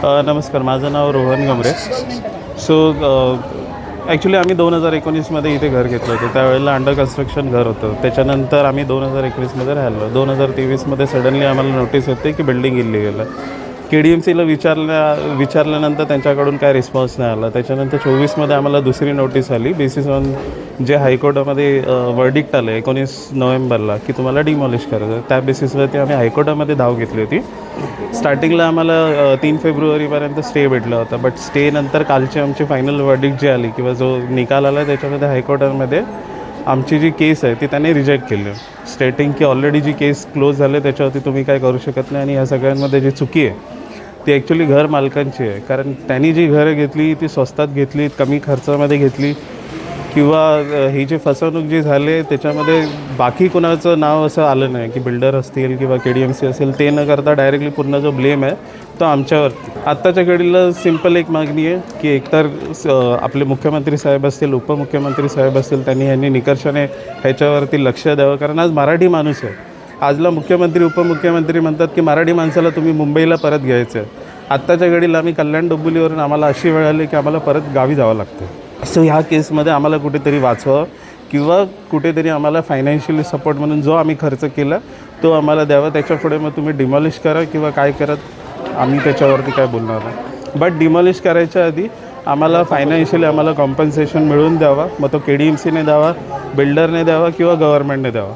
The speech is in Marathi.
नमस्कार, माझं नाव रोहन गमरे. सो ॲक्च्युली आम्ही 2019मध्ये इथे घर घेतलं होतं. त्यावेळेला अंडर कन्स्ट्रक्शन घर होतं. त्याच्यानंतर आम्ही 2021मध्ये राहिलो. 2023मध्ये सडनली आम्हाला नोटीस येते की बिल्डिंग इल्लीगल आहे. KDMCला विचारल्यानंतर त्यांच्याकडून काय रिस्पॉन्स नाही आला. त्याच्यानंतर 24मध्ये आम्हाला दुसरी नोटीस आली बेसिस ऑन जे हायकोर्टामध्ये वर्डिक्ट आलं 19 नोव्हेंबरला की तुम्हाला डिमॉलिश करायचं. त्या बेसिसवरती आम्ही हायकोर्टामध्ये धाव घेतली होती. स्टार्टिंगला आम्हाला 3 फेब्रुवारीपर्यंत स्टे भेटला होता. बट स्टे नंतर कालची आमची फायनल वर्डिक्ट जी आली किंवा जो निकाल आला त्याच्यामध्ये हायकोर्टामध्ये आमची जी केस आहे ती त्यांनी रिजेक्ट केली, स्टेटिंग की ऑलरेडी जी केस क्लोज झाली त्याच्यावरती तुम्ही काय करू शकत नाही. आणि ह्या सगळ्यांमध्ये जी चुकी आहे ती ॲक्च्युली घर मालकांची आहे. कारण त्यांनी जी घरं घेतली ती स्वस्तात घेतली, कमी खर्चामध्ये घेतली, किंवा ही जी फसवणूक जी झाली त्याच्यामध्ये बाकी कोणाचं नाव असं आलं नाही की बिल्डर असतील किंवा KDMC असेल. ते न करता डायरेक्टली पूर्ण जो ब्लेम आहे तो आमच्यावरती. आत्ताच्या घडीला सिम्पल एक मागणी आहे की एकतर आपले मुख्यमंत्री साहेब असतील, उपमुख्यमंत्री साहेब असतील, यांनी निकर्षाने ह्याच्यावरती लक्ष द्यावं. कारण आज मराठी माणूस आहे. आजला मुख्यमंत्री उपमुख्यमंत्री म्हणतात की मराठी माणसाला तुम्ही मुंबईला परत घ्यायचं आहे. आत्ताच्या घडीला आम्ही कल्याण डोंबिवलीवरून आम्हाला अशी वेळ आली की आम्हाला परत गावी जावं लागतं. सो ह्या केसमध्ये आम्हाला कुठेतरी वाचवावं किंवा कुठेतरी आम्हाला फायनान्शियली सपोर्ट म्हणून जो आम्ही खर्च केला तो आम्हाला द्यावा. त्याच्यापुढे मग तुम्ही डिमॉलिश करा किंवा काय करत आम्ही त्याच्यावरती काय बोलणार नाही. बट डिमॉलिश करायच्या आधी आम्हाला फायनान्शियली आम्हाला कॉम्पन्सेशन मिळवून द्यावा. मग तो KDMCने द्यावा, बिल्डरने द्यावा किंवा गव्हर्नमेंटने द्यावा.